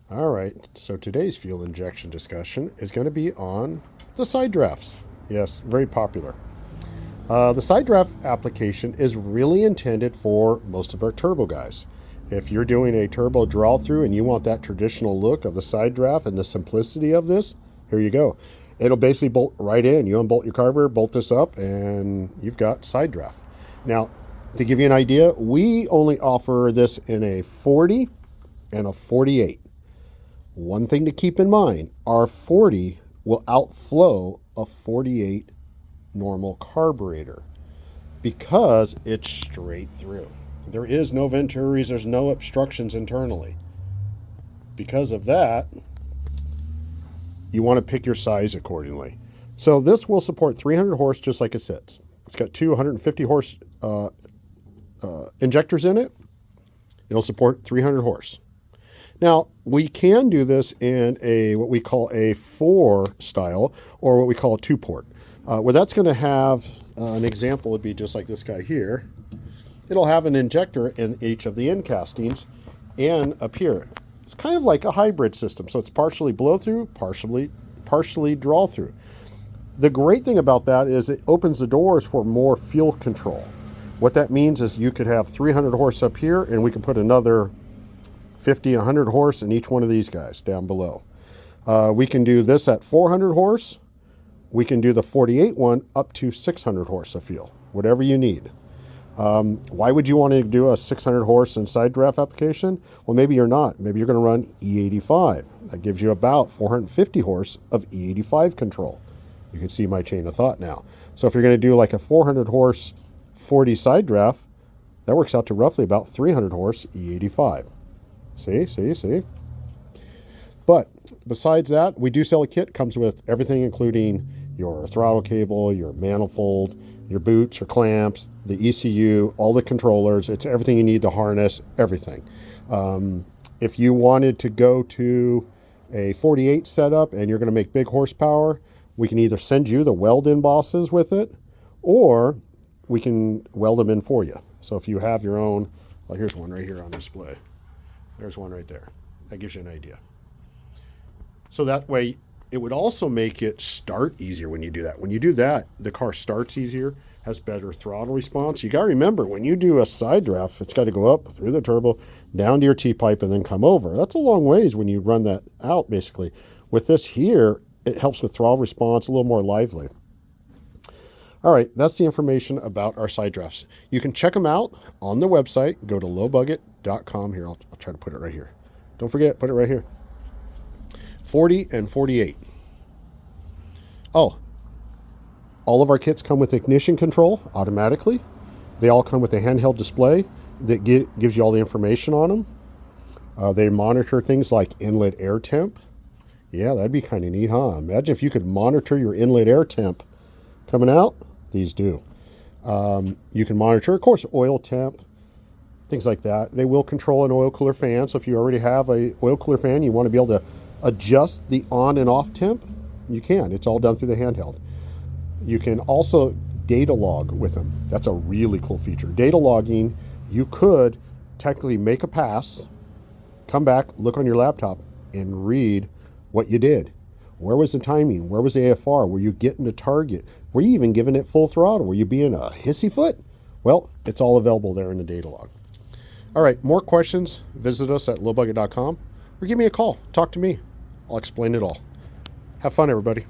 All right, so today's fuel injection discussion is going to be on the side drafts. Yes, very popular. The side draft application is really intended for most of our turbo guys. If you're doing a turbo draw through and you want that traditional look of the side draft and the simplicity of this, here you go. It'll basically bolt right in. You unbolt your carburetor, bolt this up, and you've got side draft. Now, to give you an idea, we only offer this in a 40 and a 48. One thing to keep in mind, our 40 will outflow a 48 normal carburetor because it's straight through. There is no venturis, there's no obstructions internally. Because of that, you want to pick your size accordingly. So this will support 300 horse just like it sits. It's got 250 horse injectors in it. It'll support 300 horse. Now, we can do this in a what we call a 4 style or what we call a 2-port. Where that's going to have an example would be just like this guy here. It'll have an injector in each of the end castings and up here. It's kind of like a hybrid system. So it's partially blow through, partially draw through. The great thing about that is it opens the doors for more fuel control. What that means is you could have 300 horse up here and we can put another 50, 100 horse in each one of these guys down below. We can do this at 400 horse. We can do the 48 one up to 600 horse of fuel, whatever you need. Why would you want to do a 600 horse and side draft application? Well, maybe you're not. Maybe you're going to run E85. That gives you about 450 horse of E85 control. You can see my chain of thought now. So if you're going to do like a 400 horse 40 side draft, that works out to roughly about 300 horse E85. See? But besides that, we do sell a kit. Comes with everything, including your throttle cable, your manifold, your boots, your clamps, the ECU, all the controllers. It's everything you need, the harness, everything. If you wanted to go to a 48 setup and you're going to make big horsepower, we can either send you the weld-in bosses with it, or we can weld them in for you. So if you have your own, well, here's one right here on display. There's one right there. That gives you an idea. So that way, it would also make it start easier when you do that. When you do that, the car starts easier, has better throttle response. You got to remember, when you do a side draft, it's got to go up through the turbo, down to your T-pipe, and then come over. That's a long ways when you run that out, basically. With this here, it helps with throttle response, a little more lively. All right, that's the information about our side drafts. You can check them out on the website. Go to lowbudget.com. Here, I'll try to put it right here. Don't forget, put it right here. 40 and 48. Oh, all of our kits come with ignition control automatically. They all come with a handheld display that gives you all the information on them. They monitor things like inlet air temp. Yeah, that'd be kind of neat, huh? Imagine if you could monitor your inlet air temp coming out. These do. You can monitor, of course, oil temp, things like that. They will control an oil cooler fan. So if you already have a oil cooler fan, you want to be able to adjust the on and off temp, you can. It's all done through the handheld. You can also data log with them. That's a really cool feature. Data logging, you could technically make a pass, come back, look on your laptop, and read what you did. Where was the timing? Where was the AFR? Were you getting to target? Were you even giving it full throttle? Were you being a hissy foot? Well, it's all available there in the data log. All right, more questions, visit us at lowbudget.com or give me a call. Talk to me. I'll explain it all. Have fun, everybody.